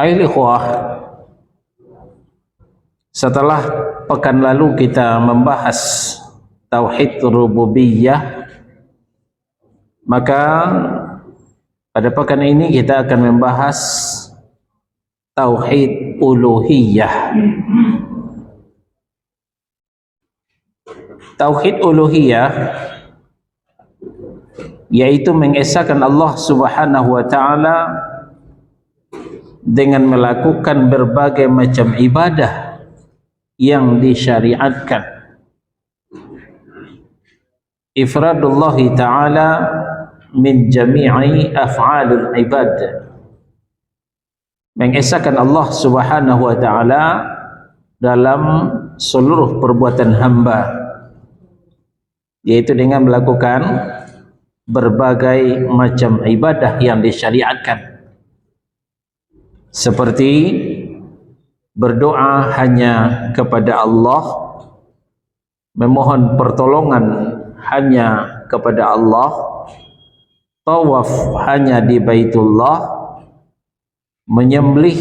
Ayol ikhwah, setelah pekan lalu kita membahas tauhid rububiyah, maka pada pekan ini kita akan membahas tauhid uluhiyah. Tauhid uluhiyah yaitu mengesahkan Allah Subhanahu wa taala dengan melakukan berbagai macam ibadah yang disyariatkan. Ifradullah ta'ala min jami'i af'alul ibad, mengesahkan Allah Subhanahu wa ta'ala dalam seluruh perbuatan hamba, yaitu dengan melakukan berbagai macam ibadah yang disyariatkan, seperti berdoa hanya kepada Allah, memohon pertolongan hanya kepada Allah, tawaf hanya di Baitullah, menyembelih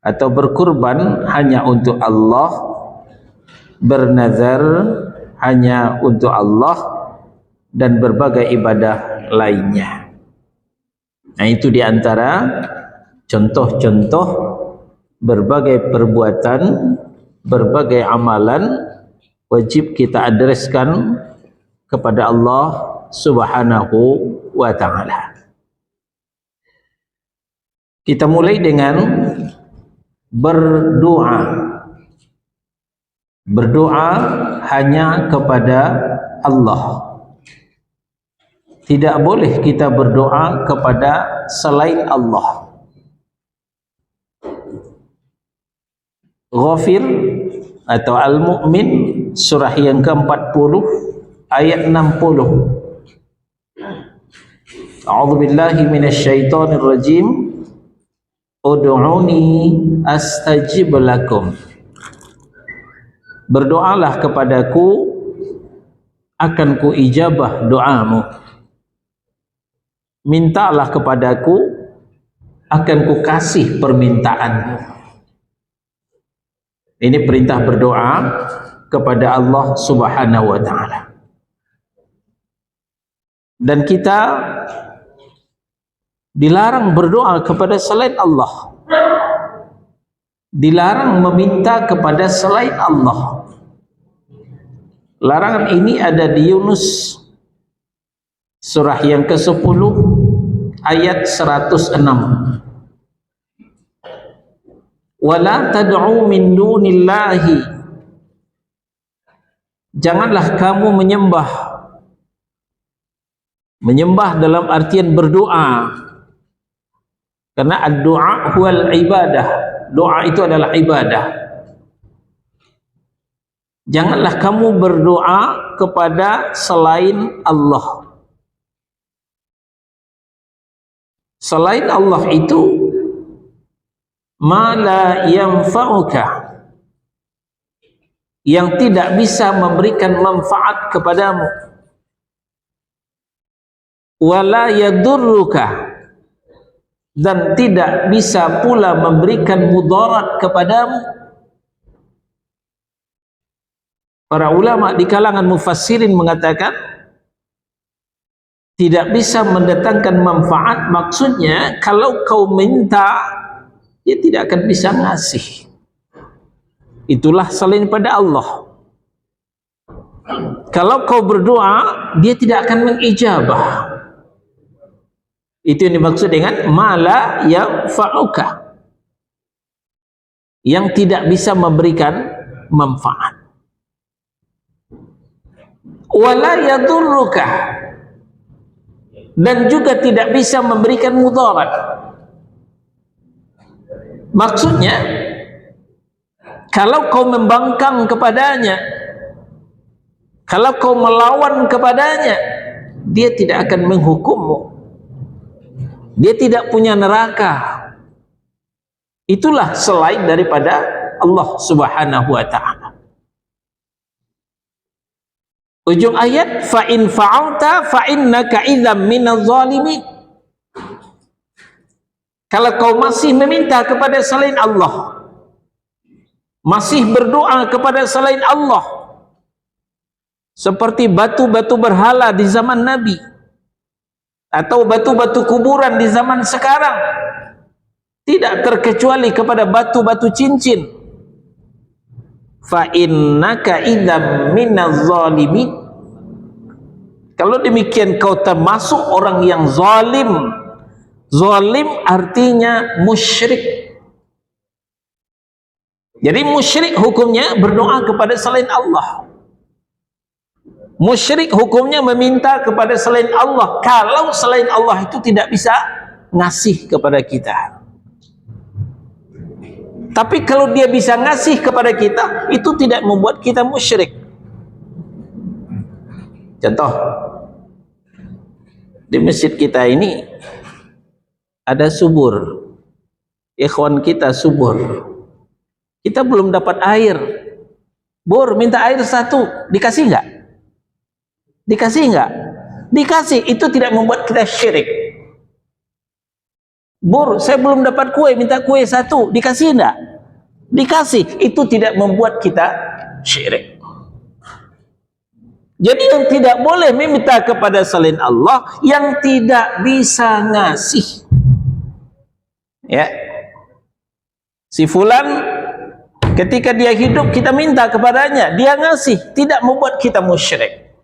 atau berkurban hanya untuk Allah, bernazar hanya untuk Allah, dan berbagai ibadah lainnya. Nah, itu diantara contoh-contoh berbagai perbuatan, berbagai amalan wajib kita adreskan kepada Allah Subhanahu wa ta'ala. Kita mulai dengan berdoa. Berdoa hanya kepada Allah. Tidak boleh kita berdoa kepada selain Allah. Ghafir atau Al-Mu'min surah yang ke-40 ayat 60. A'udzu billahi minasyaitonir rajim. Ud'uni astajib lakum. Berdoalah kepadaku, akan ku ijabah doamu. Mintalah kepadaku, akan ku kasih permintaanmu. Ini perintah berdoa kepada Allah Subhanahu wa ta'ala. Dan kita dilarang berdoa kepada selain Allah. Dilarang meminta kepada selain Allah. Larangan ini ada di Yunus surah yang ke-10 ayat 106. Wala tad'u min dunillahi, janganlah kamu menyembah dalam artian berdoa, karena ad-du'a huwal ibadah, doa itu adalah ibadah. Janganlah kamu berdoa kepada selain Allah. Selain Allah itu ma la yanfa'uka, yang tidak bisa memberikan manfaat kepadamu, wala yadurruka, dan tidak bisa pula memberikan mudarat kepadamu. Para ulama di kalangan mufassirin mengatakan tidak bisa mendatangkan manfaat, maksudnya kalau kau minta, dia tidak akan bisa ngasih. Itulah selain pada Allah. Kalau kau berdoa, dia tidak akan mengijabah. Itu yang dimaksud dengan mala yang fa'uka, yang tidak bisa memberikan manfaat. Wala yadurruka, dan juga tidak bisa memberikan mudarat. Maksudnya, kalau kau membangkang kepadanya, kalau kau melawan kepadanya, dia tidak akan menghukummu. Dia tidak punya neraka. Itulah selain daripada Allah Subhanahu wa ta'ala. Ujung ayat, fa in fa'alta fa innaka idzam minadh dhalimin. Kalau kau masih meminta kepada selain Allah, masih berdoa kepada selain Allah, seperti batu-batu berhala di zaman Nabi, atau batu-batu kuburan di zaman sekarang, tidak terkecuali kepada batu-batu cincin, fa innaka idzam minaz zalimin. Kalau demikian kau termasuk orang yang zalim. Zalim artinya musyrik. Jadi musyrik hukumnya berdoa kepada selain Allah. Musyrik hukumnya meminta kepada selain Allah, kalau selain Allah itu tidak bisa ngasih kepada kita. Tapi kalau dia bisa ngasih kepada kita, itu tidak membuat kita musyrik. Contoh, di masjid kita ini ada subur, ikhwan kita subur, kita belum dapat air. Bor, minta air satu, dikasih enggak? Dikasih enggak? Dikasih. Itu tidak membuat kita syirik. Bor, saya belum dapat kue, minta kue satu, dikasih enggak? Dikasih. Itu tidak membuat kita syirik. Jadi yang tidak boleh meminta kepada selain Allah yang tidak bisa ngasih. Ya, si fulan ketika dia hidup kita minta kepadanya, dia ngasih, tidak membuat kita musyrik.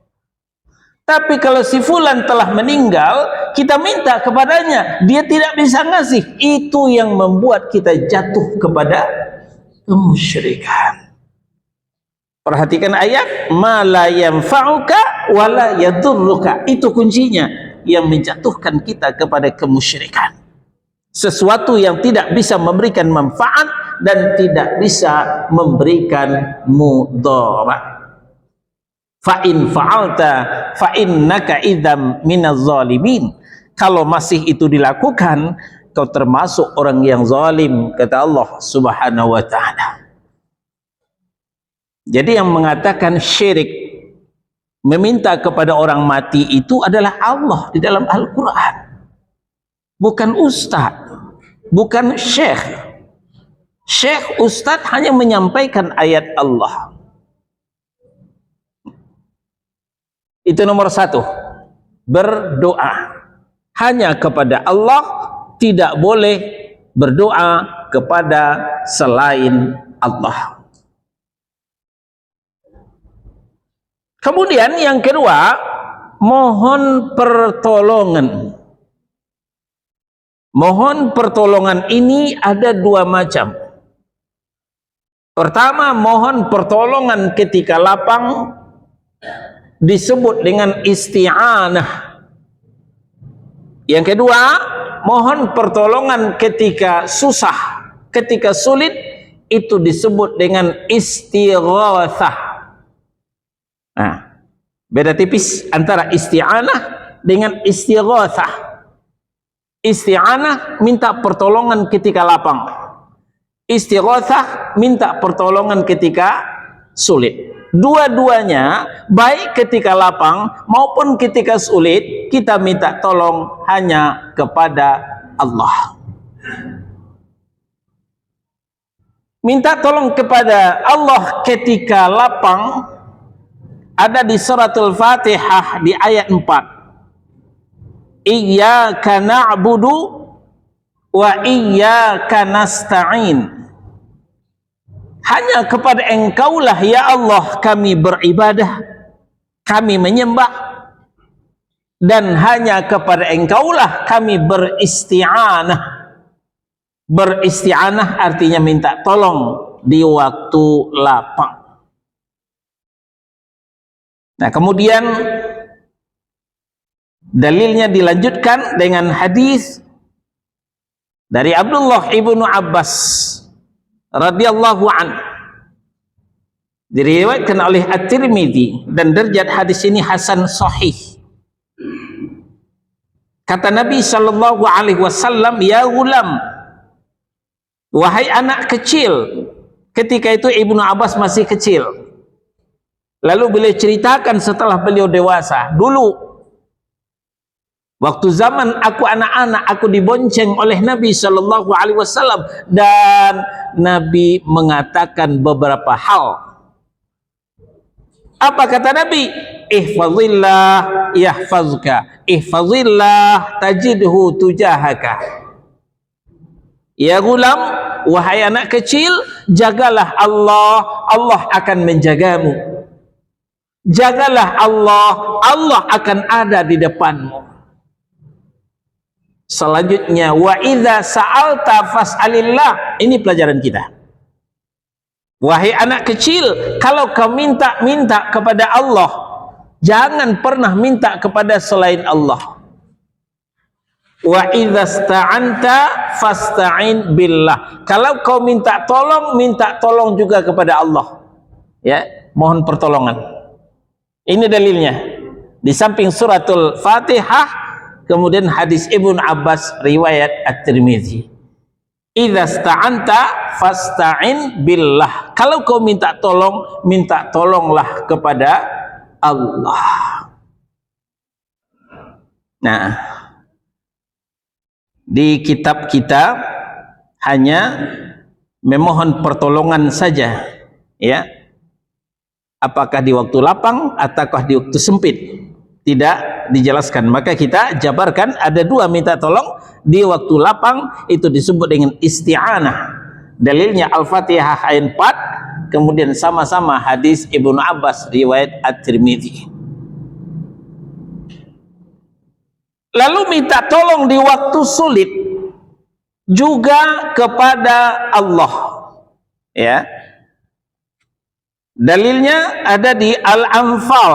Tapi kalau si fulan telah meninggal, kita minta kepadanya, dia tidak bisa ngasih, itu yang membuat kita jatuh kepada kemusyrikan. Perhatikan ayat, ma la yanfa'uka wa la yadurruka. Itu kuncinya yang menjatuhkan kita kepada kemusyrikan. Sesuatu yang tidak bisa memberikan manfaat dan tidak bisa memberikan mudarat. Fa in fa'alta fa innaka idzam minaz zalimin. Kalau masih itu dilakukan, kau termasuk orang yang zalim, kata Allah Subhanahu wa taala. Jadi yang mengatakan syirik, meminta kepada orang mati, itu adalah Allah di dalam Al-Quran, bukan ustaz, bukan syekh. Syekh, ustaz hanya menyampaikan ayat Allah. Itu nomor satu, berdoa hanya kepada Allah, tidak boleh berdoa kepada selain Allah. Kemudian yang kedua, mohon pertolongan. Mohon pertolongan ini ada dua macam. Pertama, mohon pertolongan ketika lapang, disebut dengan isti'anah. Yang kedua, mohon pertolongan ketika susah, ketika sulit, itu disebut dengan istighatsah. Nah, beda tipis antara isti'anah dengan istighatsah. Isti'anah minta pertolongan ketika lapang. Istighatsah minta pertolongan ketika sulit. Dua-duanya, baik ketika lapang maupun ketika sulit, kita minta tolong hanya kepada Allah. Minta tolong kepada Allah ketika lapang ada di suratul Fatihah di ayat 4. Iyyaka na'budu wa iyyaka nasta'in. Hanya kepada Engkaulah ya Allah kami beribadah, kami menyembah, dan hanya kepada Engkaulah kami beristi'anah. Beristi'anah artinya minta tolong di waktu lapang. Nah, kemudian dalilnya dilanjutkan dengan hadis dari Abdullah ibnu Abbas radhiyallahu anhu, diriwayatkan oleh At-Tirmidzi, dan derajat hadis ini hasan sahih. Kata Nabi sallallahu alaihi wasallam, ya gulam, wahai anak kecil. Ketika itu Ibnu Abbas masih kecil. Lalu beliau ceritakan setelah beliau dewasa. Dulu Waktu zaman aku anak-anak, aku dibonceng oleh Nabi Shallallahu Alaihi Wasallam dan Nabi mengatakan beberapa hal. Apa kata Nabi? Ihfazillah yahfazka, ihfazillah tajidhu tujahaka. Ya gulam, wahai anak kecil, jagalah Allah, Allah akan menjagamu. Jagalah Allah, Allah akan ada di depanmu. Selanjutnya, wa idza sa'alta fas'alillah. Ini pelajaran kita. Wahai anak kecil, kalau kau minta kepada Allah, jangan pernah minta kepada selain Allah. Wa idza sta'anta fasta'in billah. Kalau kau minta tolong juga kepada Allah. Ya, mohon pertolongan. Ini dalilnya. Di samping suratul Fatihah, kemudian hadis Ibnu Abbas riwayat At-Tirmidzi. Idza sta'anta fasta'in billah. Kalau kau minta tolonglah kepada Allah. Nah, di kitab kita hanya memohon pertolongan saja, ya. Apakah di waktu lapang ataukah di waktu sempit? Tidak dijelaskan. Maka kita jabarkan ada dua minta tolong. Di waktu lapang itu disebut dengan isti'anah. Dalilnya Al-Fatihah ayat 4, kemudian sama-sama hadis Ibnu Abbas riwayat At-Tirmidzi. Lalu minta tolong di waktu sulit juga kepada Allah. Ya. Dalilnya ada di Al-Anfal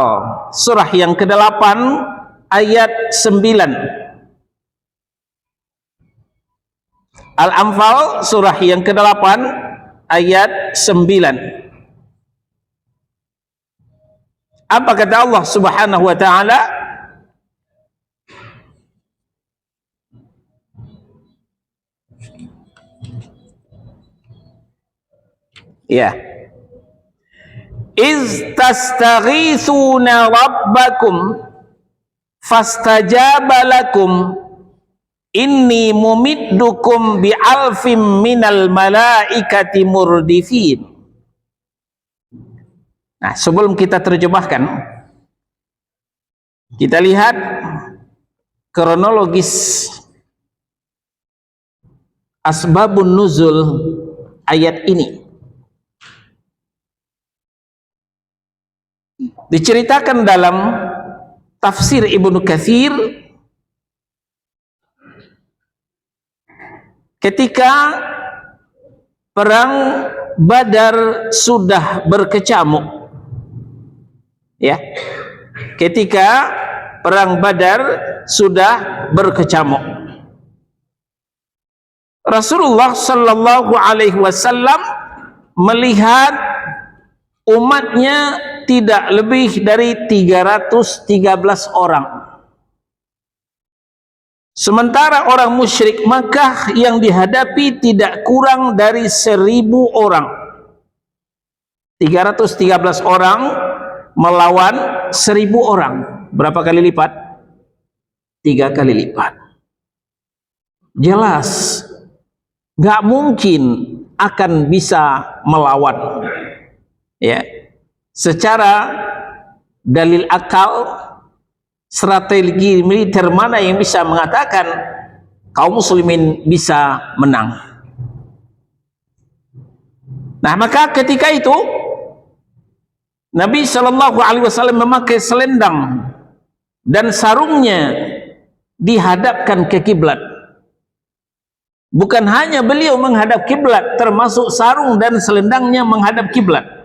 surah yang ke-8 ayat 9. Al-Anfal surah yang ke-8 ayat 9. Apa kata Allah Subhanahu wa taala? Ya. Iz tastaghithuna rabbakum fastajaba lakum inni mumiddukum bi'alfim minal malaikati murdifin. Nah, sebelum kita terjemahkan, kita lihat kronologis asbabun nuzul ayat ini. Diceritakan dalam tafsir Ibnu Katsir ketika perang Badar sudah berkecamuk, ya, ketika perang Badar sudah berkecamuk, Rasulullah Sallallahu Alaihi Wasallam melihat umatnya tidak lebih dari 313 orang. Sementara orang musyrik Makkah yang dihadapi tidak kurang dari 1000 orang. 313 orang melawan 1000 orang. Berapa kali lipat? 3 kali lipat. Jelas nggak mungkin akan bisa melawan. Ya, secara dalil akal, strategi militer mana yang bisa mengatakan kaum muslimin bisa menang? Nah, maka ketika itu Nabi Shallallahu Alaihi Wasallam memakai selendang dan sarungnya dihadapkan ke kiblat. Bukan hanya beliau menghadap kiblat, termasuk sarung dan selendangnya menghadap kiblat.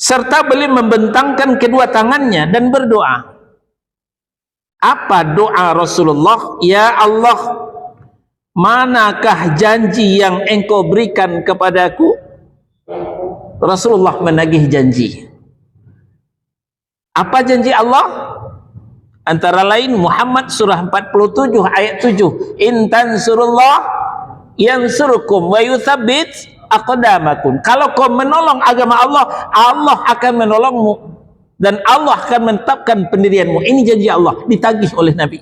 Serta beliau membentangkan kedua tangannya dan berdoa. Apa doa Rasulullah? Ya Allah, manakah janji yang engkau berikan kepadaku? Rasulullah menagih janji. Apa janji Allah? Antara lain Muhammad surah 47 ayat 7. In tansurullah yansurukum wa yuthabbit aqdamakum. Kalau kau menolong agama Allah, Allah akan menolongmu dan Allah akan menetapkan pendirianmu. Ini janji Allah, ditagih oleh Nabi.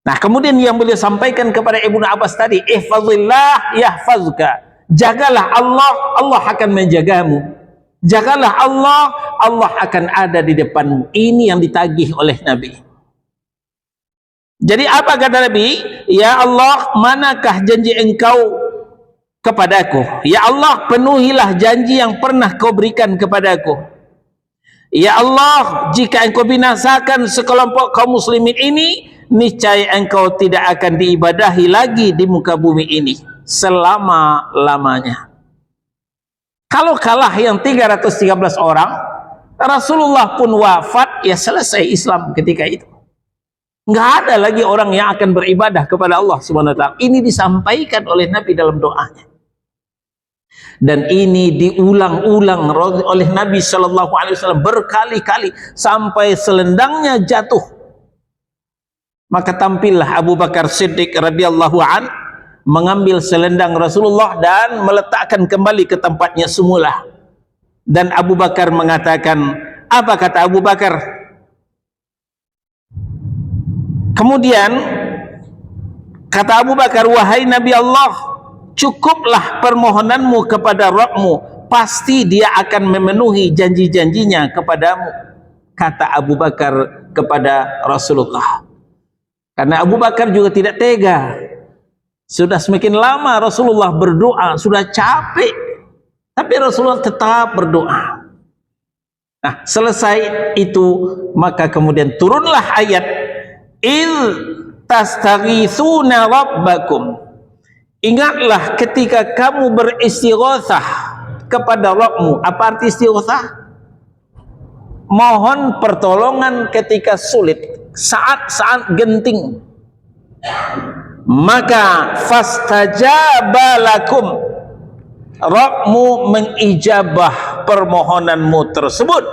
Nah, kemudian yang beliau sampaikan kepada Ibnu Abbas tadi, ihfazillah yahfazka. Jagalah Allah, Allah akan menjagamu. Jagalah Allah, Allah akan ada di depanmu. Ini yang ditagih oleh Nabi. Jadi apa kata Nabi? Ya Allah, manakah janji engkau kepadaku? Ya Allah, penuhilah janji yang pernah kau berikan kepadaku. Ya Allah, jika engkau binasakan sekelompok kaum muslimin ini, niscaya engkau tidak akan diibadahi lagi di muka bumi ini selama-lamanya. Kalau kalah yang 313 orang, Rasulullah pun wafat, ya selesai Islam ketika itu. Nggak ada lagi orang yang akan beribadah kepada Allah Subhanahu wa taala. Ini disampaikan oleh Nabi dalam doanya. Dan ini diulang-ulang oleh Nabi Shallallahu Alaihi Wasallam berkali-kali sampai selendangnya jatuh. Maka tampillah Abu Bakar Siddiq radhiyallahu an mengambil selendang Rasulullah dan meletakkan kembali ke tempatnya semula. Dan Abu Bakar mengatakan, apa kata Abu Bakar? Kemudian kata Abu Bakar, wahai Nabi Allah, cukuplah permohonanmu kepada Rabbmu, pasti dia akan memenuhi janji-janjinya kepadamu, kata Abu Bakar kepada Rasulullah. Karena Abu Bakar juga tidak tega. Sudah semakin lama Rasulullah berdoa, sudah capek, tapi Rasulullah tetap berdoa. Nah, selesai itu maka kemudian turunlah ayat il tastaghitsuna rabbakum. Ingatlah ketika kamu beristighatsah kepada Rabbmu. Apa arti istighatsah? Mohon pertolongan ketika sulit, saat-saat genting. Maka fastajaba lakum, Rabbmu mengijabah permohonanmu tersebut.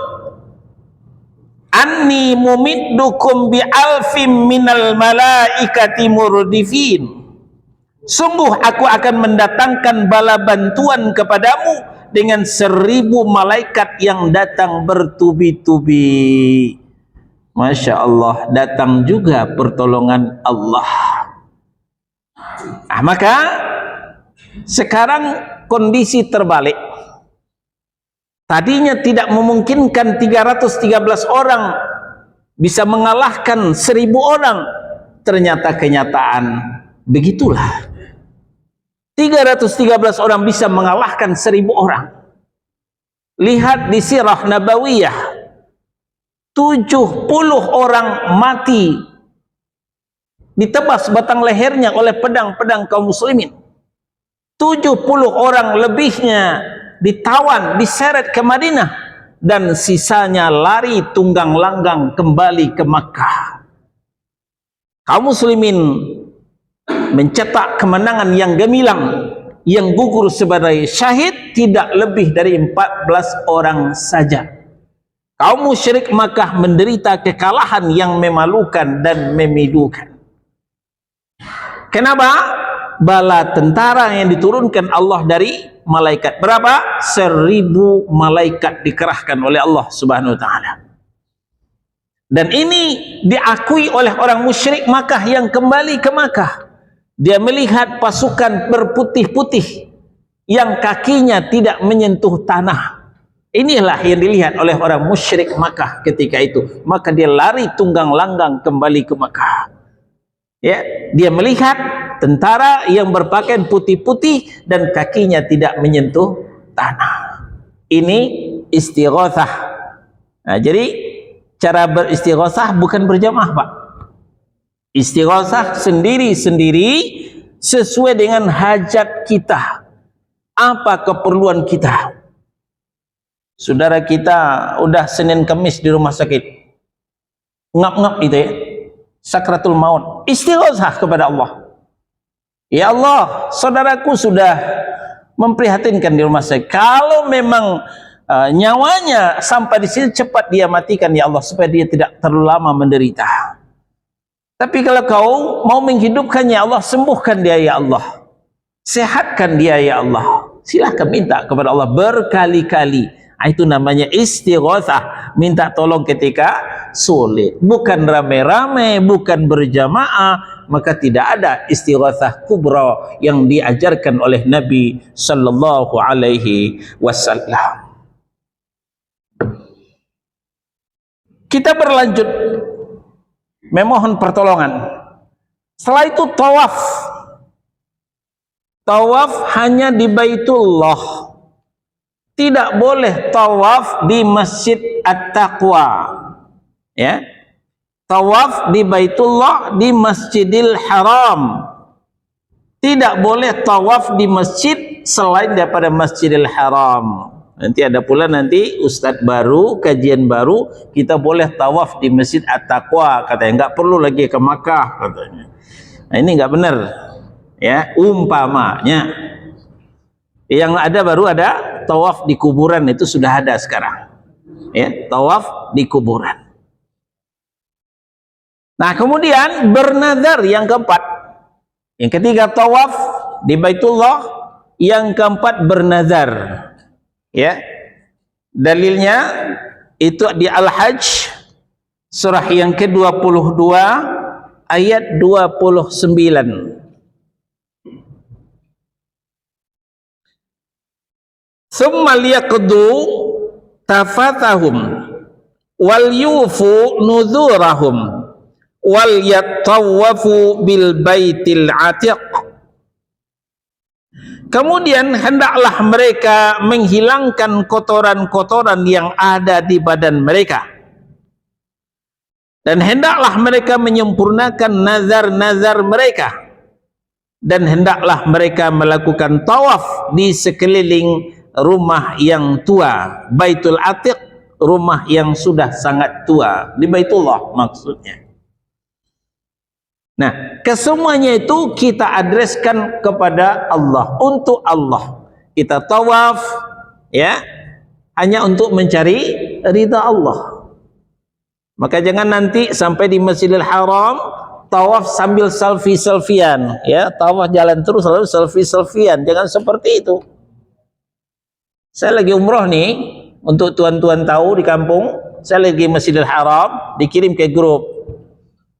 Anni mumiddukum bi alfim minal malaikati murdifin. Sungguh aku akan mendatangkan bala bantuan kepadamu dengan 1000 malaikat yang datang bertubi-tubi. Masya Allah, datang juga pertolongan Allah. Nah, maka sekarang kondisi terbalik. Tadinya tidak memungkinkan 313 orang bisa mengalahkan 1000 orang. Ternyata kenyataan begitulah. 313 orang bisa mengalahkan 1000 orang. Lihat di sirah Nabawiyah, 70 orang mati ditebas batang lehernya oleh pedang-pedang kaum muslimin. 70 orang lebihnya ditawan, diseret ke Madinah, dan sisanya lari tunggang langgang kembali ke Makkah. Kaum muslimin mencetak kemenangan yang gemilang, yang gugur sebagai syahid tidak lebih dari 14 orang saja. Kaum musyrik Makkah menderita kekalahan yang memalukan dan memilukan. Kenapa? Bala tentara yang diturunkan Allah dari malaikat. Berapa? 1000 malaikat dikerahkan oleh Allah Subhanahu wa taala. Dan ini diakui oleh orang musyrik Makkah yang kembali ke Makkah. Dia melihat pasukan berputih-putih yang kakinya tidak menyentuh tanah. Inilah yang dilihat oleh orang musyrik Makkah ketika itu. Maka dia lari tunggang langgang kembali ke Makkah. Ya, dia melihat tentara yang berpakaian putih-putih dan kakinya tidak menyentuh tanah. Ini istighatsah. Nah, jadi cara beristighatsah bukan berjamaah, Pak. Istighatsah sendiri-sendiri sesuai dengan hajat kita. Apa keperluan kita? Saudara kita udah Senin Kamis di rumah sakit, ngap-ngap itu ya, sakratul maut, istighatsah kepada Allah. Ya Allah, saudaraku sudah memprihatinkan di rumah sakit. Kalau memang nyawanya sampai di sini, cepat dia matikan ya Allah, supaya dia tidak terlalu lama menderita. Tapi kalau kau mau menghidupkan ya Allah, sembuhkan dia ya Allah, sehatkan dia ya Allah. Silahkan minta kepada Allah berkali-kali. Itu namanya istighatsah, minta tolong ketika sulit, bukan rame-rame, bukan berjamaah. Maka tidak ada istighatsah kubra yang diajarkan oleh Nabi sallallahu alaihi wasallam. Kita berlanjut memohon pertolongan. Setelah itu tawaf. Tawaf hanya di Baitullah. Tidak boleh tawaf di Masjid At-Taqwa. Ya. Tawaf di Baitullah, di Masjidil Haram. Tidak boleh tawaf di masjid selain daripada Masjidil Haram. Nanti ada pula nanti ustadz baru, kajian baru, kita boleh tawaf di Masjid At-Taqwa, katanya enggak perlu lagi ke Makkah katanya. Nah, ini enggak benar. Ya, umpamanya. Yang ada baru ada tawaf di kuburan, itu sudah ada sekarang. Ya, tawaf di kuburan. Nah, kemudian bernazar yang keempat. Yang ketiga tawaf di Baitullah, yang keempat bernazar. Ya. Dalilnya itu di Al-Hajj surah yang ke-22 ayat 29. Tsumma liyaqdu tafathahum wal yufu nuzurahum wal yattawafu bil baitil atiq. Kemudian hendaklah mereka menghilangkan kotoran-kotoran yang ada di badan mereka, dan hendaklah mereka menyempurnakan nazar-nazar mereka, dan hendaklah mereka melakukan tawaf di sekeliling rumah yang tua, Baitul Atiq, rumah yang sudah sangat tua, di Baitullah maksudnya. Nah, kesemuanya itu kita adreskan kepada Allah, untuk Allah. Kita tawaf ya, hanya untuk mencari ridha Allah. Maka jangan nanti sampai di Masjidil Haram tawaf sambil selfie-selfian, ya, tawaf jalan terus lalu selfie-selfian. Jangan seperti itu. Saya lagi umroh nih, untuk tuan-tuan tahu di kampung, saya lagi Masjidil Haram, dikirim ke grup.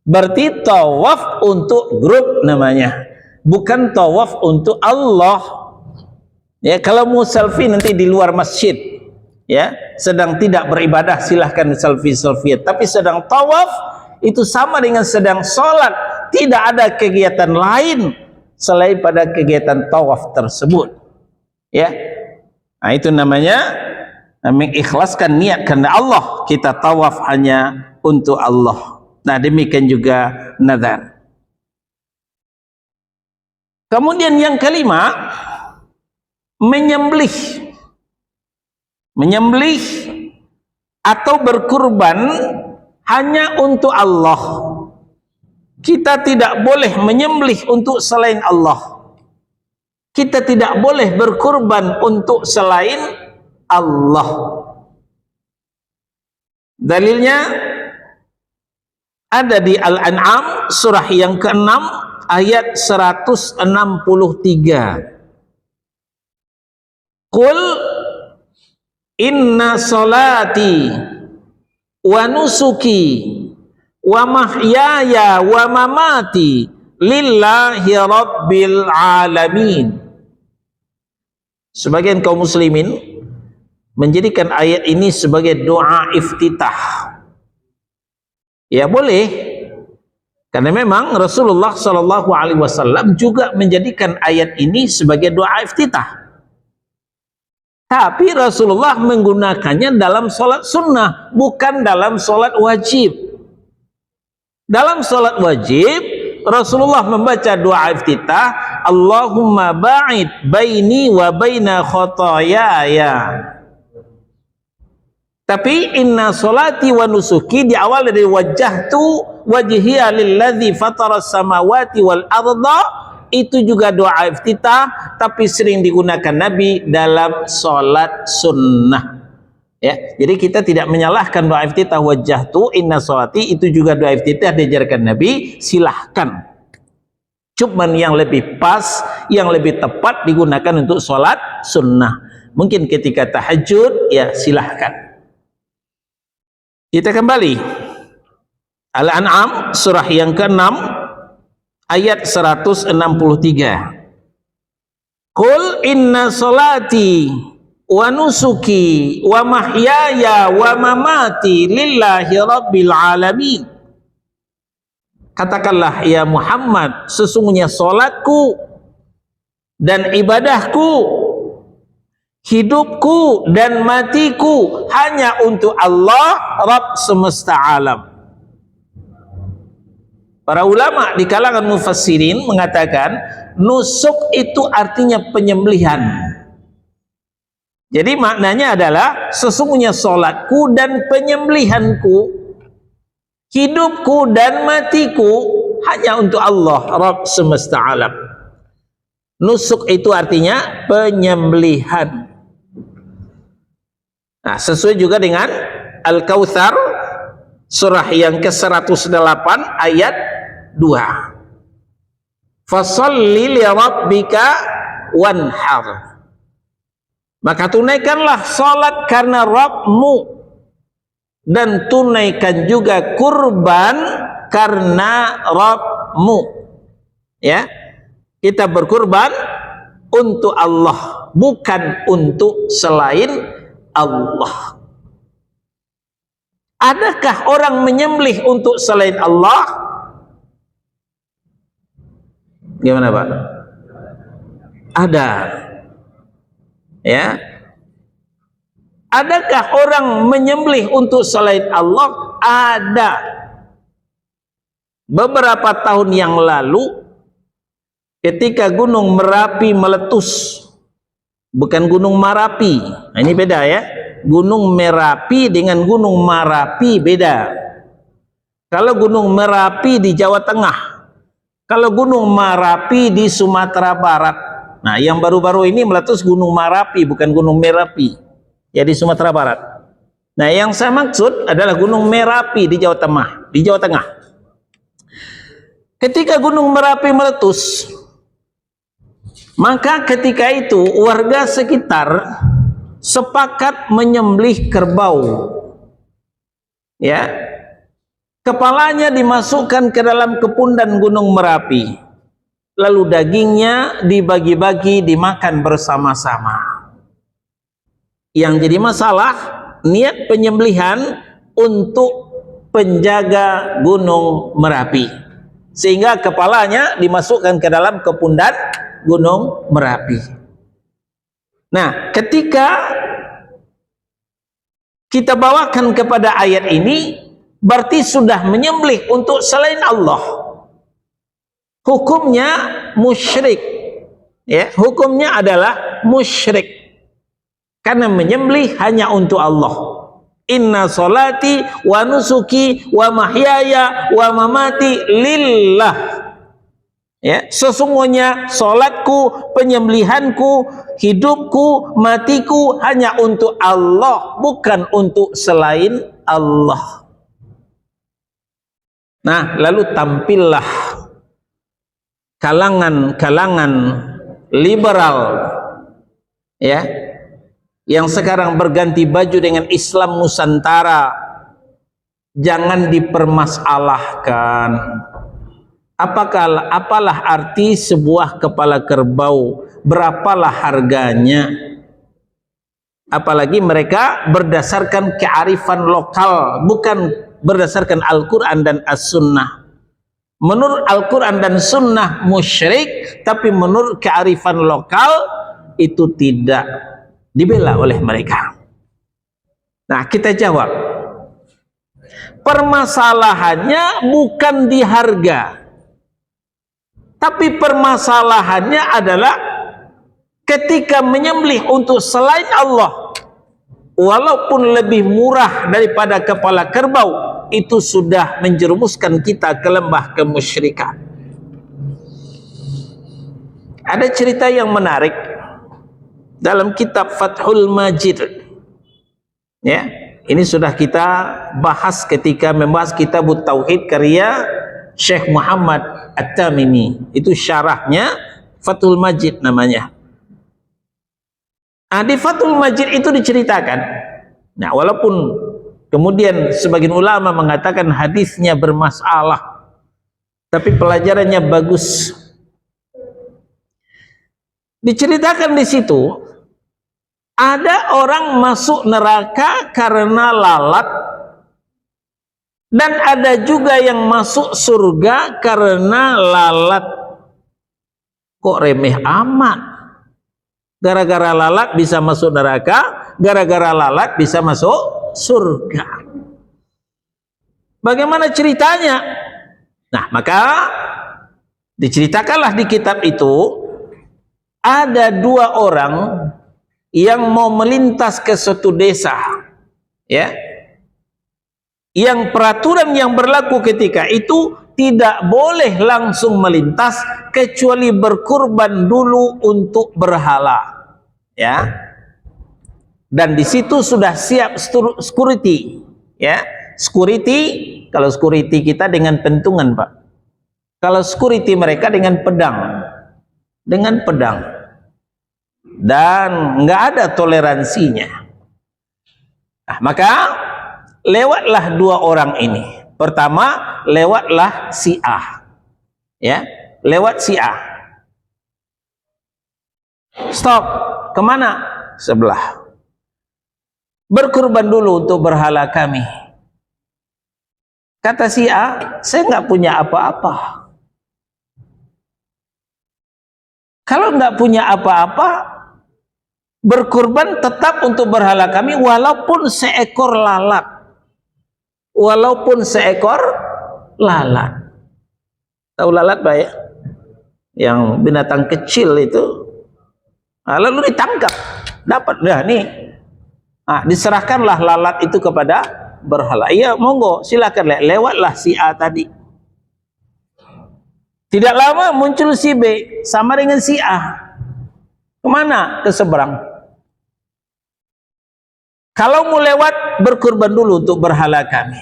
Berarti tawaf untuk grup namanya, bukan tawaf untuk Allah. Ya, kalau mau selfie nanti di luar masjid, ya, sedang tidak beribadah silahkan selfie-selfie. Tapi sedang tawaf itu sama dengan sedang sholat, tidak ada kegiatan lain selain pada kegiatan tawaf tersebut. Ya, nah itu namanya mengikhlaskan niat karena Allah. Kita tawaf hanya untuk Allah. Nah, demikian juga nazar. Kemudian yang kelima, menyembelih. Menyembelih atau berkurban hanya untuk Allah. Kita tidak boleh menyembelih untuk selain Allah. Kita tidak boleh berkurban untuk selain Allah. Dalilnya ada di Al-An'am surah yang ke-6 ayat 163. Qul inna salati wa nusuki wa mahyaya wa mamati lillahi rabbil alamin. Sebagian kaum muslimin menjadikan ayat ini sebagai doa iftitah. Ya boleh, karena memang Rasulullah SAW juga menjadikan ayat ini sebagai doa iftitah. Tapi Rasulullah menggunakannya dalam sholat sunnah, bukan dalam sholat wajib. Dalam sholat wajib, Rasulullah membaca doa iftitah, Allahumma ba'id baini wa baina khotoyaya. Tapi inna solati wa nusuki di awal dari wajjahtu wajhiya lilladzi fataras samawati wal arda, itu juga doa iftitah, tapi sering digunakan Nabi dalam salat sunnah. Ya, jadi kita tidak menyalahkan doa iftitah wajjahtu inna solati, itu juga doa iftitah diajarkan Nabi, silahkan. Cuman yang lebih pas, yang lebih tepat digunakan untuk salat sunnah. Mungkin ketika tahajud, ya silahkan. Kita kembali. Al-An'am surah yang ke-6 ayat 163. Qul inna salati wa nusuki wa mahyaya wa mamati lillahi rabbil alamin. Katakanlah ya Muhammad, sesungguhnya salatku dan ibadahku, hidupku dan matiku hanya untuk Allah Rabb semesta alam. Para ulama di kalangan mufassirin mengatakan nusuk itu artinya penyembelihan. Jadi maknanya adalah sesungguhnya salatku dan penyembelihanku, hidupku dan matiku hanya untuk Allah Rabb semesta alam. Nusuk itu artinya penyembelihan. Nah, sesuai juga dengan Al-Kautsar surah yang ke-108 ayat 2. Fasholli li rabbika wanhar. Maka tunaikanlah salat karena Rabbmu, dan tunaikan juga kurban karena Rabbmu. Ya, kita berkurban untuk Allah, bukan untuk selain Allah. Adakah orang menyembelih untuk selain Allah? Gimana Pak? Ada. Ya. Adakah orang menyembelih untuk selain Allah? Ada. Beberapa tahun yang lalu, ketika Gunung Merapi meletus, bukan Gunung Marapi. Nah, ini beda ya. Gunung Merapi dengan Gunung Marapi beda. Kalau Gunung Merapi di Jawa Tengah, kalau Gunung Marapi di Sumatera Barat. Nah, yang baru-baru ini meletus Gunung Marapi, bukan Gunung Merapi, ya di Sumatera Barat. Nah, yang saya maksud adalah Gunung Merapi di Jawa Tengah. Ketika Gunung Merapi meletus, maka ketika itu warga sekitar sepakat menyembelih kerbau. Ya. Kepalanya dimasukkan ke dalam kepundan Gunung Merapi. Lalu dagingnya dibagi-bagi dimakan bersama-sama. Yang jadi masalah, niat penyembelihan untuk penjaga Gunung Merapi. Sehingga kepalanya dimasukkan ke dalam kepundan Gunung Merapi. Nah, ketika kita bawakan kepada ayat ini, berarti sudah menyembelih untuk selain Allah. Hukumnya musyrik. Ya, hukumnya adalah musyrik. Karena menyembelih hanya untuk Allah. Inna salati wa nusuki wa mahyaya wa mamati lillah. Ya, sesungguhnya salatku, penyembelihanku, hidupku, matiku hanya untuk Allah, bukan untuk selain Allah. Nah, lalu tampillah kalangan-kalangan liberal, ya, yang sekarang berganti baju dengan Islam Nusantara. Jangan dipermasalahkan. Apalah arti sebuah kepala kerbau? Berapalah harganya? Apalagi mereka berdasarkan kearifan lokal, bukan berdasarkan Al-Quran dan As-Sunnah. Menurut Al-Quran dan Sunnah musyrik, tapi menurut kearifan lokal itu tidak dibela oleh mereka. Nah, kita jawab, permasalahannya bukan di harga, tapi permasalahannya adalah ketika menyembelih untuk selain Allah, walaupun lebih murah daripada kepala kerbau, itu sudah menjerumuskan kita ke lembah kemusyrikan. Ada cerita yang menarik dalam kitab Fathul Majid. Ya, ini sudah kita bahas ketika membahas kitab Tauhid karya Syekh Muhammad At-Tamimi. Itu syarahnya Fathul Majid namanya. Di Fathul Majid itu diceritakan. Nah, walaupun kemudian sebagian ulama mengatakan hadisnya bermasalah, tapi pelajarannya bagus. Diceritakan di situ ada orang masuk neraka karena lalat, dan ada juga yang masuk surga karena lalat. Kok remeh amat? Gara-gara lalat bisa masuk neraka, gara-gara lalat bisa masuk surga. Bagaimana ceritanya? Nah, maka diceritakanlah di kitab itu, ada dua orang yang mau melintas ke suatu desa, ya, yang peraturan yang berlaku ketika itu tidak boleh langsung melintas kecuali berkurban dulu untuk berhala, ya. Dan di situ sudah siap security, ya. Security, kalau security kita dengan pentungan, Pak. Kalau security mereka dengan pedang, dan nggak ada toleransinya. Nah, maka lewatlah dua orang ini. Pertama, lewatlah si A, ya, lewat si A. Stop, kemana? Sebelah. Berkurban dulu untuk berhala kami. Kata si A, saya nggak punya apa-apa. Kalau nggak punya apa-apa, berkurban tetap untuk berhala kami walaupun seekor lalat. Walaupun seekor lalat. Tahu lalat, Pak, ya? Yang binatang kecil itu. Nah, lalu ditangkap, dapat dah nih. Nah, diserahkanlah lalat itu kepada berhala. Iya, monggo, silakan, lewatlah si A tadi. Tidak lama muncul si B sama dengan si A. Kemana? Ke seberang. Kalau mau lewat, berkurban dulu untuk berhala kami.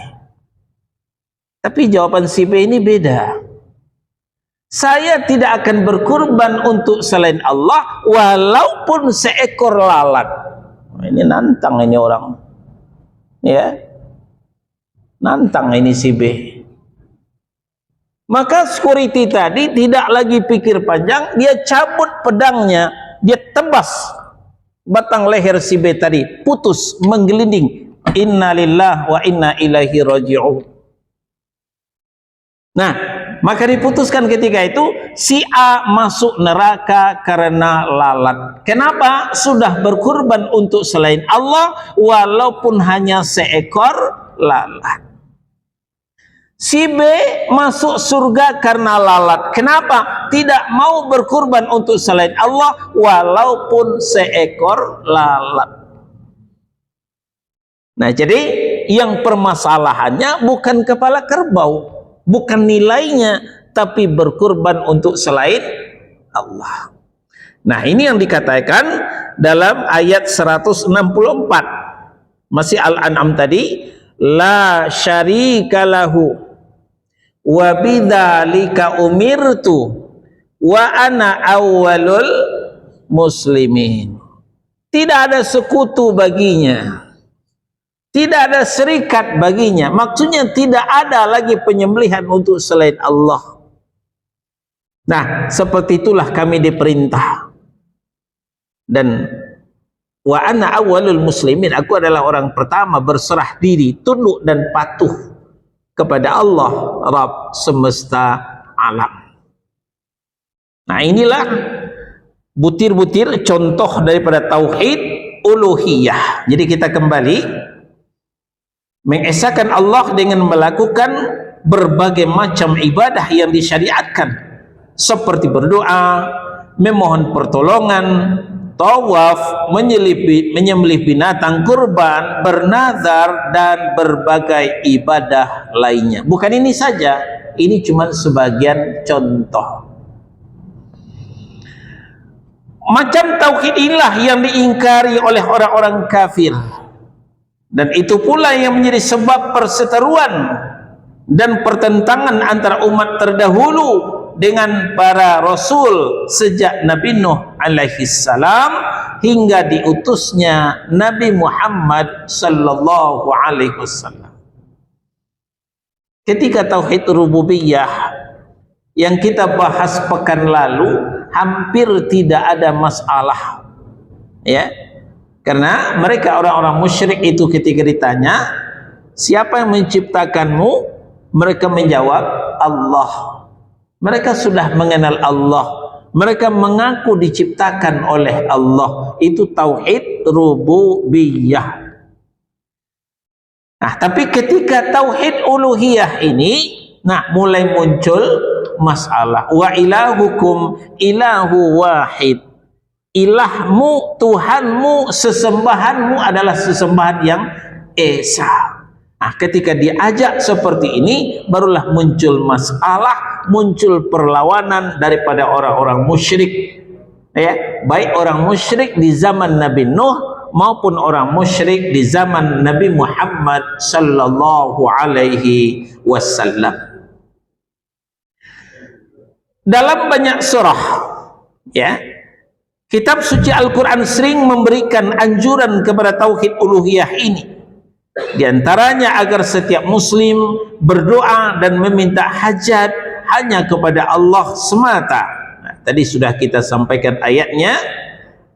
Tapi jawaban si B ini beda. Saya tidak akan berkurban untuk selain Allah walaupun seekor lalat. Ini nantang ini orang, ya, nantang ini si B. Maka security tadi tidak lagi pikir panjang, dia cabut pedangnya, dia tebas batang leher si B tadi, putus, menggelinding. Inna lillahi wa inna ilaihi raji'un. Nah, maka diputuskan ketika itu si A masuk neraka karena lalat. Kenapa? Sudah berkurban untuk selain Allah walaupun hanya seekor lalat. Si B masuk surga karena lalat. Kenapa? Tidak mau berkurban untuk selain Allah walaupun seekor lalat. Nah, jadi yang permasalahannya bukan kepala kerbau, bukan nilainya, tapi berkurban untuk selain Allah. Nah, ini yang dikatakan dalam ayat 164. Masih Al-An'am tadi, la syarika lahu wa bidzalika umirtu wa ana awwalul muslimin. Tidak ada sekutu baginya, tidak ada serikat baginya. Maksudnya tidak ada lagi penyembelihan untuk selain Allah. Nah, seperti itulah kami diperintah. Dan wa ana awwalul muslimin, aku adalah orang pertama berserah diri, tunduk dan patuh kepada Allah Rabb semesta alam. Nah, inilah butir-butir contoh daripada tauhid uluhiyah. Jadi kita kembali mengesahkan Allah dengan melakukan berbagai macam ibadah yang disyariatkan, seperti berdoa, memohon pertolongan, tawaf, menyembelih binatang kurban, bernazar, dan berbagai ibadah lainnya. Bukan ini saja, ini cuma sebagian contoh. Macam tauhid inilah yang diingkari oleh orang-orang kafir, dan itu pula yang menjadi sebab perseteruan dan pertentangan antara umat terdahulu dengan para rasul sejak Nabi Nuh alaihi salam hingga diutusnya Nabi Muhammad sallallahu alaihi wasallam. Ketika tauhid rububiyah yang kita bahas pekan lalu hampir tidak ada masalah, ya, karena mereka orang-orang musyrik itu ketika ditanya siapa yang menciptakanmu, mereka menjawab Allah. Mereka sudah mengenal Allah, mereka mengaku diciptakan oleh Allah. Itu tauhid rububiyah. Nah, tapi ketika tauhid uluhiyah ini, nah, mulai muncul masalah. Wa ilahukum ilahu wahid. Ilahmu, Tuhanmu, sesembahanmu adalah sesembahan yang esa. Nah, ketika diajak seperti ini, barulah muncul masalah, muncul perlawanan daripada orang-orang musyrik. Ya, baik orang musyrik di zaman Nabi Nuh maupun orang musyrik di zaman Nabi Muhammad sallallahu alaihi wasallam. Dalam banyak surah, ya, kitab suci Al-Quran sering memberikan anjuran kepada tauhid uluhiyah ini. Di antaranya agar setiap muslim berdoa dan meminta hajat hanya kepada Allah semata. Nah, tadi sudah kita sampaikan ayatnya,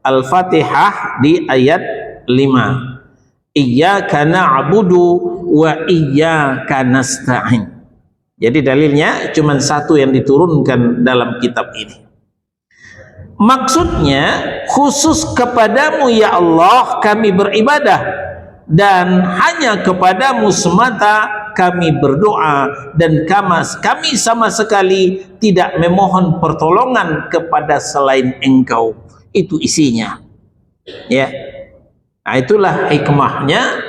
Al-Fatihah di ayat 5. Iyyaka na'budu wa iyyaka nasta'in. Jadi dalilnya cuma satu yang diturunkan dalam kitab ini. Maksudnya khusus kepadamu ya Allah kami beribadah dan hanya kepadamu semata kami berdoa dan kami sama sekali tidak memohon pertolongan kepada selain Engkau. Itu isinya, ya. Nah, itulah hikmahnya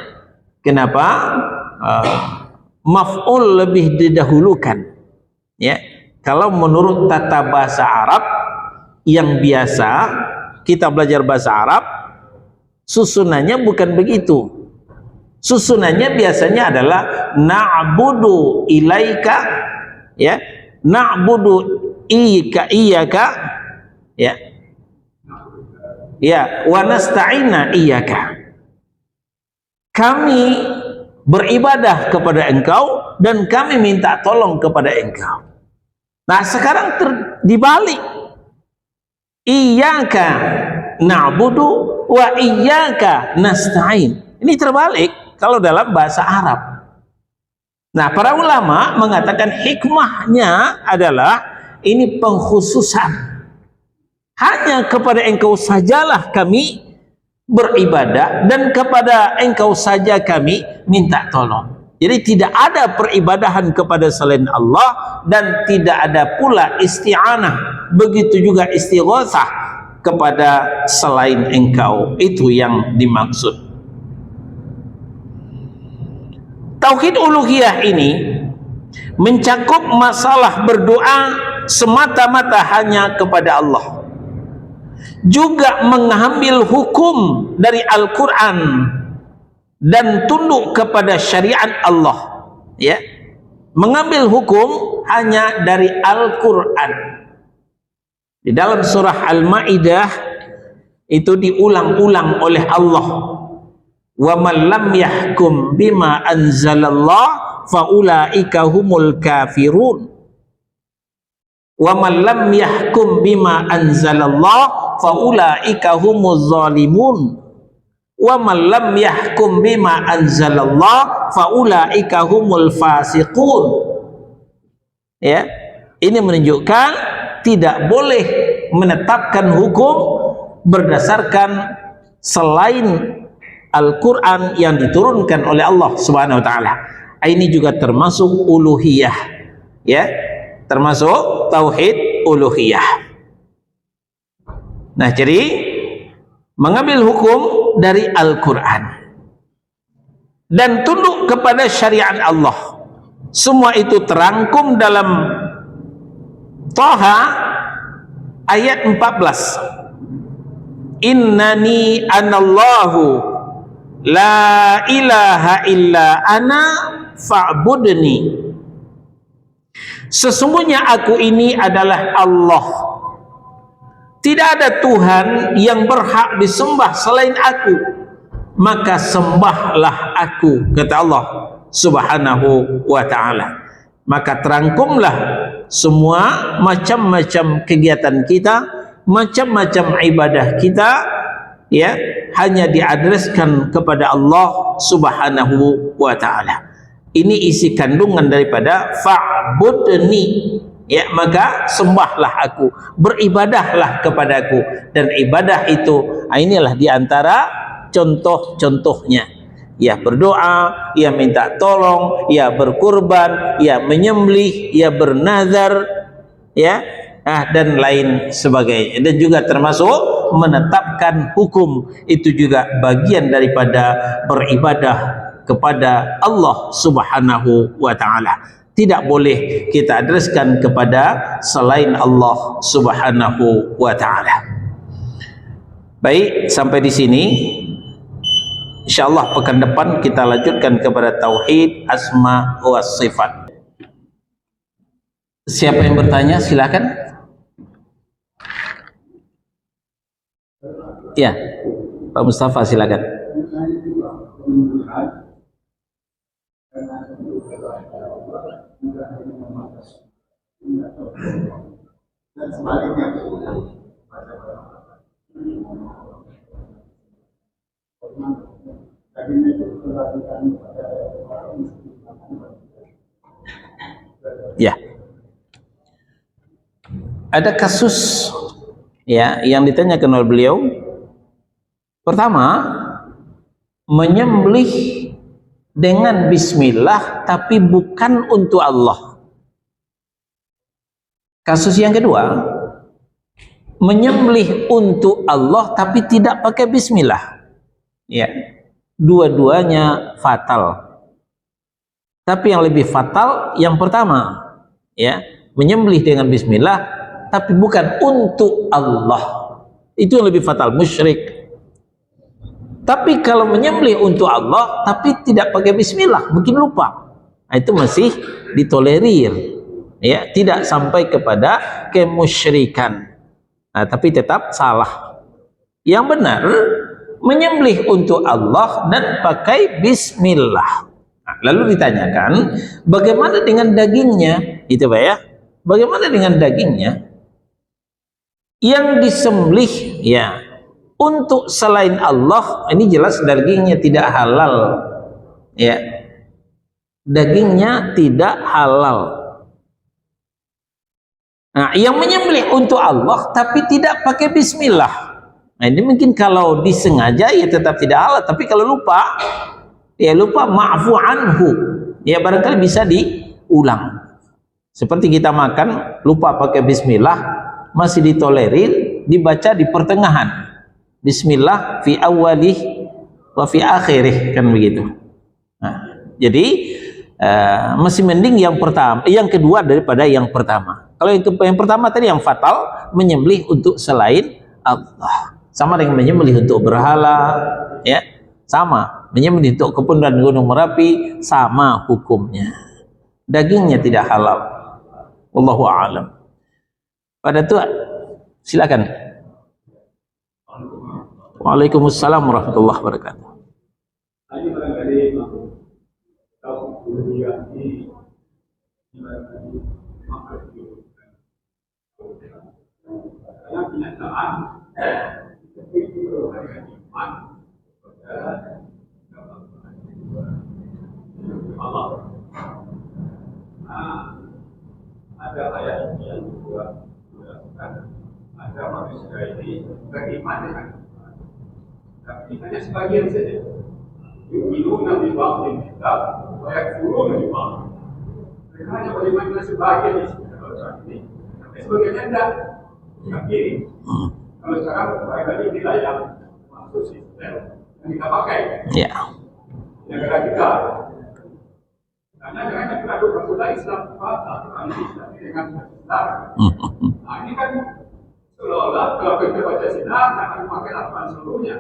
kenapa maf'ul lebih didahulukan, ya. Kalau menurut tata bahasa Arab yang biasa kita belajar bahasa Arab, susunannya bukan begitu. Susunannya biasanya adalah na'budu ilaika, ya, na'budu iyyaka, ya, ya, wa nasta'ina iyyaka. Kami beribadah kepada Engkau dan kami minta tolong kepada Engkau. Nah, sekarang dibalik. Iyyaka na'budu wa iyyaka nasta'in. Ini terbalik kalau dalam bahasa Arab. Nah, para ulama mengatakan hikmahnya adalah ini pengkhususan. Hanya kepada Engkau sajalah kami beribadah dan kepada Engkau saja kami minta tolong. Jadi tidak ada peribadahan kepada selain Allah dan tidak ada pula isti'anah, begitu juga istighatsah kepada selain Engkau. Itu yang dimaksud. Tauhid uluhiyah ini mencakup masalah berdoa semata-mata hanya kepada Allah, juga mengambil hukum dari Al-Quran dan tunduk kepada syariat Allah, ya, mengambil hukum hanya dari Al-Quran. Di dalam surah Al-Ma'idah itu diulang-ulang oleh Allah, wa man lam yahkum bima anzalallah faulaika humul kafirun. Wa man lam yahkum bima anzalallah faulaika humuz zalimun. Wa man lam yahkum bima anzalallah faulaika humul fasiqun. Ya, ini menunjukkan tidak boleh menetapkan hukum berdasarkan selain Al-Quran yang diturunkan oleh Allah Subhanahu wa taala. Ini juga termasuk uluhiyah, ya, termasuk tauhid uluhiyah. Nah, jadi mengambil hukum dari Al-Quran dan tunduk kepada syariat Allah, semua itu terangkum dalam Thaha ayat 14. Innani anallahu la ilaha illa ana fa'budni. Sesungguhnya aku ini adalah Allah. Tidak ada Tuhan yang berhak disembah selain aku. Maka sembahlah aku, kata Allah Subhanahu wa ta'ala. Maka terangkumlah semua macam-macam kegiatan kita, macam-macam ibadah kita, ya, hanya diadreskan kepada Allah Subhanahu wa ta'ala. Ini isi kandungan daripada fa'budni, ya, maka sembahlah aku, beribadahlah kepadaku. Dan ibadah itu, inilah diantara contoh-contohnya, ya berdoa, ya minta tolong, ya berkurban, ya menyembelih, ya bernazar, ya, dan lain sebagainya. Dan juga termasuk menetapkan hukum, itu juga bagian daripada beribadah kepada Allah Subhanahu wa ta'ala. Tidak boleh kita adreskan kepada selain Allah Subhanahu wa ta'ala. Baik, sampai di sini. InsyaAllah pekan depan kita lanjutkan kepada tauhid asma wa sifat. Siapa yang bertanya silakan. Ya, Pak Mustafa silakan. Dan sebaliknya ya, ada kasus, ya, yang ditanyakan oleh beliau. Pertama, menyembelih dengan bismillah tapi bukan untuk Allah. Kasus yang kedua, menyembelih untuk Allah tapi tidak pakai bismillah. Ya, dua-duanya fatal. Tapi yang lebih fatal yang pertama, ya, menyembelih dengan bismillah tapi bukan untuk Allah. Itu yang lebih fatal, musyrik. Tapi kalau menyembelih untuk Allah tapi tidak pakai bismillah, mungkin lupa, itu masih ditolerir, ya, tidak sampai kepada kemusyrikan. Tapi tetap salah. Yang benar menyembelih untuk Allah dan pakai bismillah. Lalu ditanyakan, bagaimana dengan dagingnya? Itu Pak, ya. Bagaimana dengan dagingnya? Yang disembelih, ya, untuk selain Allah, ini jelas dagingnya tidak halal, ya, dagingnya tidak halal. Nah, yang menyembelih untuk Allah tapi tidak pakai bismillah, nah ini mungkin kalau disengaja ya tetap tidak halal, tapi kalau lupa, ya lupa, ma'fu anhu, ya barangkali bisa diulang. Seperti kita makan lupa pakai bismillah, masih ditolerir, dibaca di pertengahan, bismillah fi awalih wa fi akhirih, kan begitu. Nah, jadi masih mending yang pertama, yang kedua daripada yang pertama. Kalau yang pertama tadi yang fatal, menyembelih untuk selain Allah, sama dengan menyembelih untuk berhala, ya, sama. Menyembelih untuk kepundan Gunung Merapi, sama hukumnya. Dagingnya tidak halal. Wallahu a'lam. Pada itu silakan. Waalaikumsalam warahmatullahi wabarakatuh. Ada ayat yang juga ada manusia ini beriman dengan Tuhan, tapi hanya sebagian saja. Yu'minuna bi ba'dil kitab wa yakfuruna bi ba'd. Mereka hanya beriman dengan sebagian di sini, tapi sebagiannya tidak. Tapi kalau sekarang mereka inilah yang masuk sistem yang kita pakai. Negara kita. Karena dengan yang kita mulai Islam Islam dengan Islam. Nah ini kan seolah-olah kalau kita baca Islam akan memakai lapangan seluruhnya.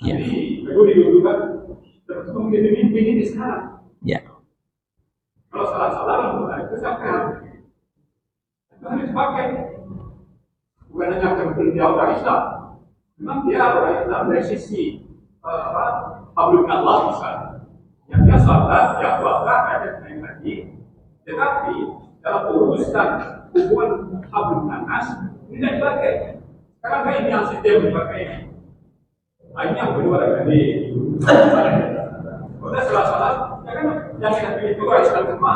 Jadi perlu didudukan terus menjadi pemimpin ini sekarang. Kalau salah-salah itu sampai Karena dipakai. Bukan hanya tempel dia orang Islam. Memang dia orang Islam dari sisi hablum Allah misalnya. Yang dia salat, dia puasa, ada yang lagi. Tetapi dalam urusan hubungan hablum nanas tidak dipakai. Sekarang kan ini yang sistem dipakai. Ini yang kedua tadi. Kalau salah-salah, ya kan yang kita pilih itu Islam semua.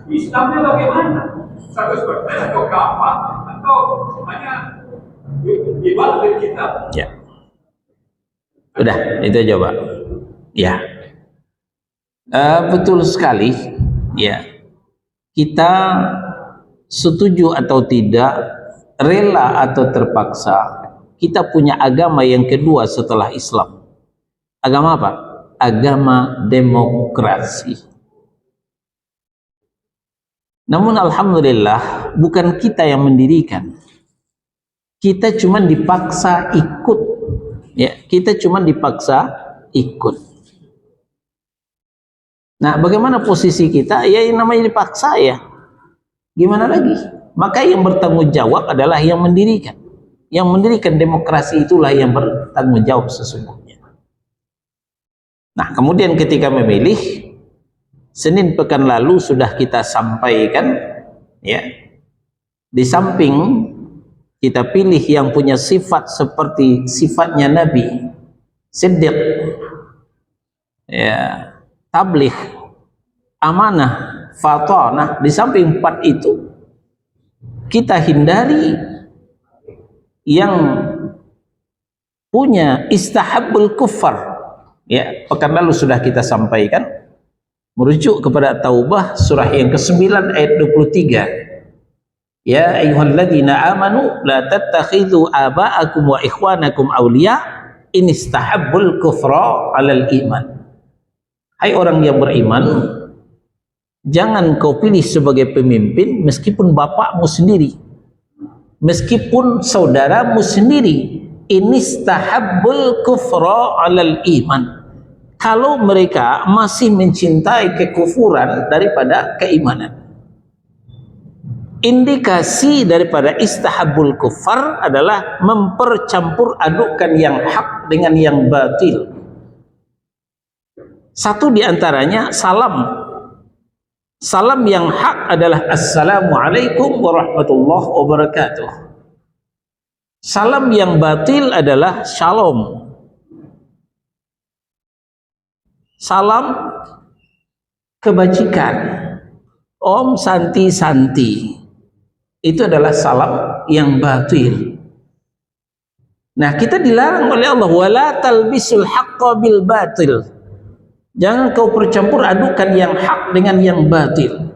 Islamnya bagaimana? 100% atau apa? Atau hanya ibadah dari kitab? Ya. Udah, itu aja Pak. Ya. Betul sekali. Ya. Kita setuju atau tidak, rela atau terpaksa, kita punya agama yang kedua setelah Islam. Agama apa? Agama demokrasi. Namun alhamdulillah bukan kita yang mendirikan. Kita cuma dipaksa ikut. Ya, kita cuma dipaksa ikut. Nah, bagaimana posisi kita? Ya yang namanya dipaksa ya. Gimana lagi? Maka yang bertanggung jawab adalah yang mendirikan. Yang mendirikan demokrasi itulah yang bertanggung jawab sesungguhnya. Nah, kemudian ketika memilih, Senin pekan lalu sudah kita sampaikan, ya, di samping kita pilih yang punya sifat seperti sifatnya Nabi, Siddiq, ya, tabligh, amanah, fatanah. Di samping 4 itu kita hindari yang punya istahabbul kufar. Ya, pekan lalu sudah kita sampaikan, merujuk kepada Taubah surah yang ke-9 ayat 23. Ya ayyuhalladzina amanu la tattakhidhu aba'akum wa ikhwanakum awliya in istahabbul kufra 'alal iman. Hai orang yang beriman, jangan kau pilih sebagai pemimpin meskipun bapakmu sendiri, meskipun saudaramu sendiri. In istahabbul kufra 'alal iman. Kalau mereka masih mencintai kekufuran daripada keimanan. Indikasi daripada istahabbul kufar adalah mempercampur adukan yang hak dengan yang batil. Satu di antaranya salam. Salam yang hak adalah Assalamualaikum warahmatullahi wabarakatuh. Salam yang batil adalah Shalom. Salam kebajikan, Om Santi Santi, itu adalah salam yang batil. Nah, kita dilarang oleh Allah, wala talbisul haqqa bil batil. Jangan kau percampur adukan yang hak dengan yang batil.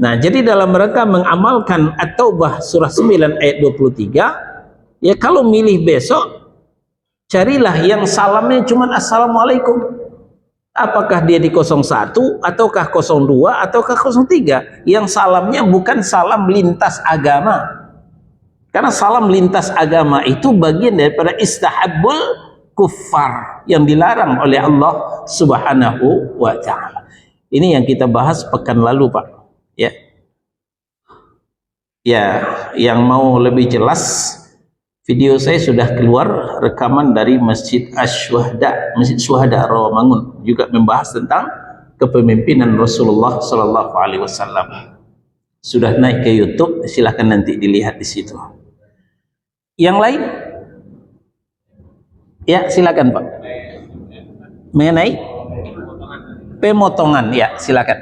Nah, jadi dalam rangka mengamalkan At-Taubah surah 9 ayat 23, ya kalau milih besok, carilah yang salamnya cuma Assalamualaikum. Apakah dia di 01 ataukah 02 ataukah 03? Yang salamnya bukan salam lintas agama. Karena salam lintas agama itu bagian daripada istahabbul kufar yang dilarang oleh Allah Subhanahu wa taala. Ini yang kita bahas pekan lalu, Pak. Ya. Ya, yang mau lebih jelas, video saya sudah keluar rekaman dari Masjid Asy-Syuhada, Masjid Syuhada Rawamangun, juga membahas tentang kepemimpinan Rasulullah Sallallahu Alaihi Wasallam. Sudah naik ke YouTube, silahkan nanti dilihat di situ. Yang lain? Ya, silakan Pak. Mengenai pemotongan, ya silakan.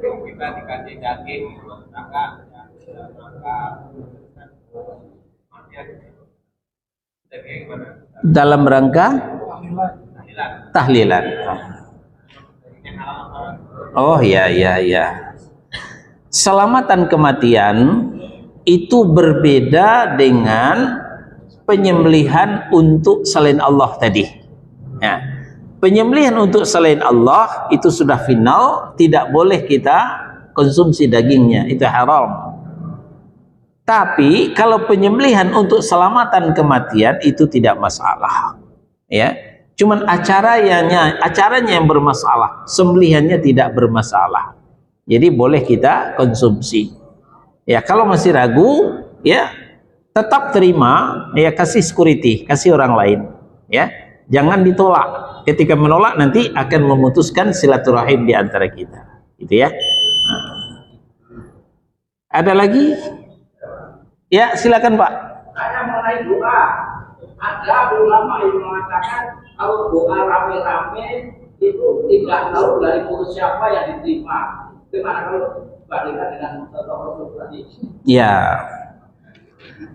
Kita dikasih daging, maka dalam rangka tahlilan. Oh ya ya ya. Selamatan kematian itu berbeda dengan penyembelihan untuk selain Allah tadi. Ya. Penyembelihan untuk selain Allah itu sudah final, tidak boleh kita konsumsi dagingnya, itu haram. Tapi kalau penyembelihan untuk selamatan kematian itu tidak masalah, ya. Cuman acaranya yang bermasalah, sembelihannya tidak bermasalah. Jadi boleh kita konsumsi. Ya, kalau masih ragu, ya tetap terima, ya kasih security, kasih orang lain, ya. Jangan ditolak. Ketika menolak nanti akan memutuskan silaturahim di antara kita. Gitu ya. Nah. Ada lagi? Ya, silakan Pak. Saya mengenai doa. Ada ulama yang mengatakan kalau doa rame-rame itu tidak tahu dari mulut siapa yang diterima. Bagaimana kalau bandingkan dengan Rasul tadi? Ya,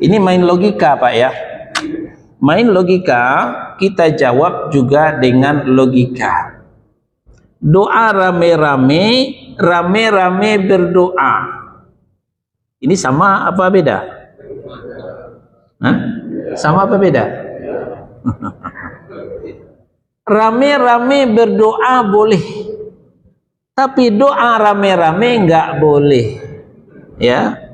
ini main logika Pak ya. Main logika, kita jawab juga dengan logika. Doa rame-rame, rame-rame berdoa. Ini sama apa beda? Hah? Sama apa beda? Rame-rame berdoa boleh, tapi doa rame-rame enggak boleh. Ya,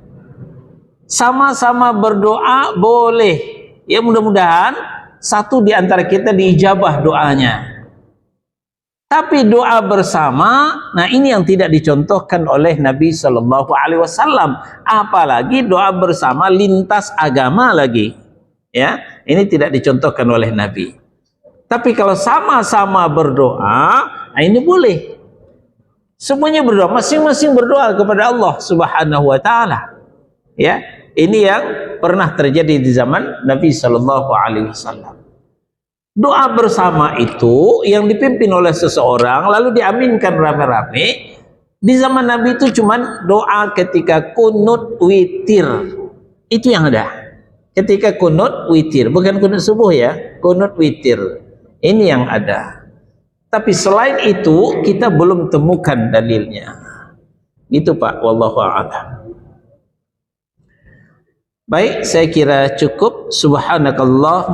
sama-sama berdoa boleh. Ya, mudah-mudahan satu di antara kita diijabah doanya. Tapi doa bersama, nah ini yang tidak dicontohkan oleh Nabi Shallallahu Alaihi Wasallam. Apalagi doa bersama lintas agama lagi. Ya, ini tidak dicontohkan oleh Nabi. Tapi kalau sama-sama berdoa, nah ini boleh. Semuanya berdoa, masing-masing berdoa kepada Allah Subhanahu Wa Taala. Ya, ini yang pernah terjadi di zaman Nabi Shallallahu Alaihi Wasallam. Doa bersama itu yang dipimpin oleh seseorang lalu diaminkan rame-rame. Di zaman Nabi itu cuman doa ketika kunut witir, itu yang ada. Ketika kunut witir, bukan kunut subuh ya, kunut witir. Ini yang ada. Tapi selain itu kita belum temukan dalilnya. Itu Pak, wallahu a'lam. Baik, saya kira cukup. Subhanakallah.